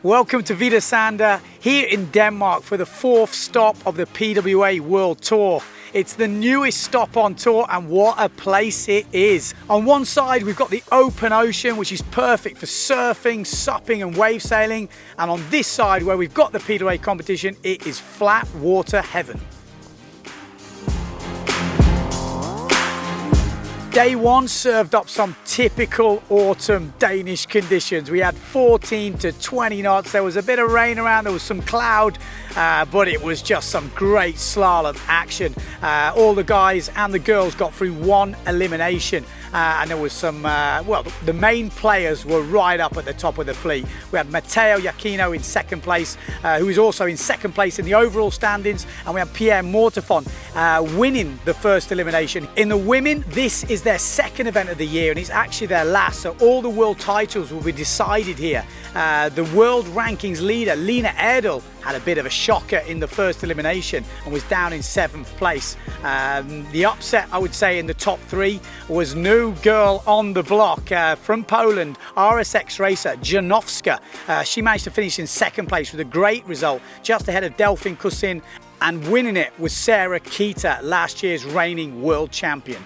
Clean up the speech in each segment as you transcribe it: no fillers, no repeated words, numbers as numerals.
Welcome to Hvide Sande here in Denmark for the fourth stop of the PWA World Tour. It's the newest stop on tour and what a place it is. On one side we've got the open ocean, which is perfect for surfing, supping and wave sailing, and on this side where we've got the PWA competition, it is flat water heaven. Day one served up some typical autumn Danish conditions. We had 14 to 20 knots. There was a bit of rain around, there was some cloud, but it was just some great slalom action. All the guys and the girls got through one elimination. And there was some, the main players were right up at the top of the fleet. We had Matteo Giacchino in second place, who is also in second place in the overall standings, and we had Pierre Mortefon winning the first elimination. In the women, this is their second event of the year, and it's actually their last, so all the world titles will be decided here. The world rankings leader, Lena Erdl, had a bit of a shocker in the first elimination and was down in 7th place. The upset, I would say, in the top three was new girl on the block from Poland, RSX racer Janowska. She managed to finish in second place with a great result, just ahead of Delphine Cousin, and winning it was Sarah Kita, last year's reigning world champion.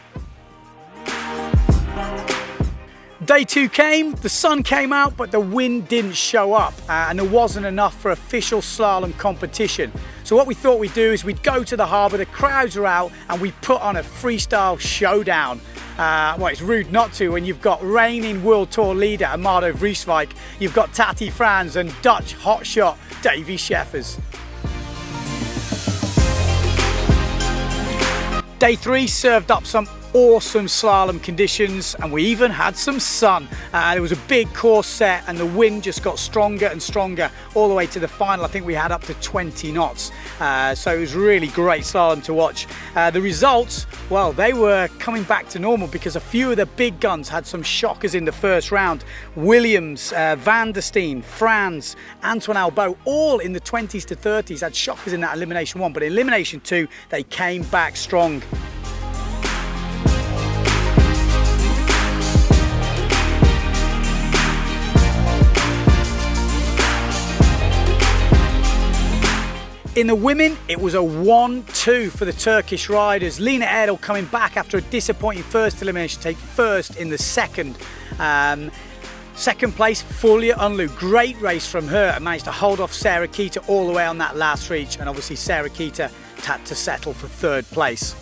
Day two came, the sun came out, but the wind didn't show up, and there wasn't enough for official slalom competition. So what we thought we'd do is we'd go to the harbour, the crowds are out, and we put on a freestyle showdown. Well, it's rude not to when you've got reigning World Tour leader Amado Vrieswijk, you've got Tati Frans and Dutch hotshot Davy Scheffers. Day three served up some awesome slalom conditions, and we even had some sun. There was a big course set and the wind just got stronger and stronger all the way to the final. I think we had up to 20 knots, so it was really great slalom to watch. The results, well, they were coming back to normal because a few of the big guns had some shockers in the first round. Williams, Van der Steen, Frans, Antoine Albo, all in the 20s to 30s had shockers in that elimination one, but in elimination two they came back strong. In the women, it was a 1-2 for the Turkish riders. Lena Erdl coming back after a disappointing first elimination to take first in the second. Second place, Fulya Unlu. Great race from her and managed to hold off Sarah Kita all the way on that last reach. And obviously Sarah Kita had to settle for third place.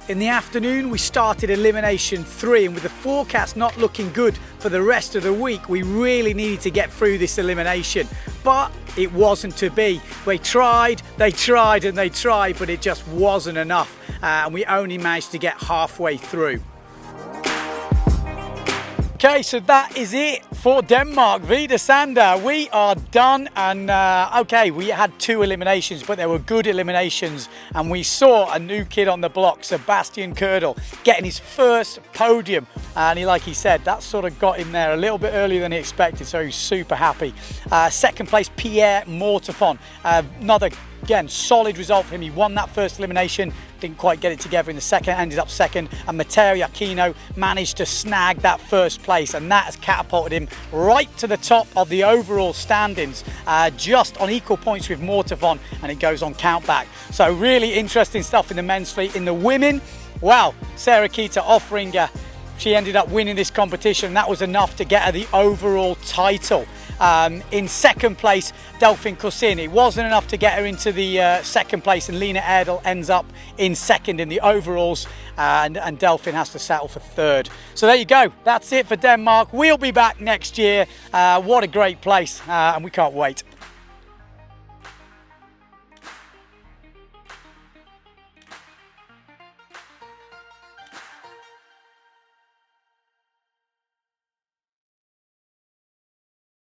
In the afternoon, we started elimination 3, and with the forecast not looking good for the rest of the week, we really needed to get through this elimination, but it wasn't to be. They tried, and they tried, but it just wasn't enough, and we only managed to get halfway through. Okay, so that is it for Denmark, Hvide Sande. We are done, and okay, we had 2 eliminations, but they were good eliminations, and we saw a new kid on the block, Sebastian Kerdel, getting his first podium, and like he said, that sort of got him there a little bit earlier than he expected, so he was super happy. Second place, Pierre Mortefon, another, again, solid result for him. He won that first elimination, didn't quite get it together in the second, ended up second, and Matteo Giacchino managed to snag that first place, and that has catapulted him right to the top of the overall standings, just on equal points with Mortefon, and it goes on countback. So really interesting stuff in the men's fleet. In the women, wow, Sarah Kita offering, she ended up winning this competition. That was enough to get her the overall title. In second place, Delphine Cousin. It wasn't enough to get her into the second place, and Lena Erdl ends up in second in the overalls, and Delphine has to settle for third. So there you go, that's it for Denmark. We'll be back next year. What a great place, and we can't wait.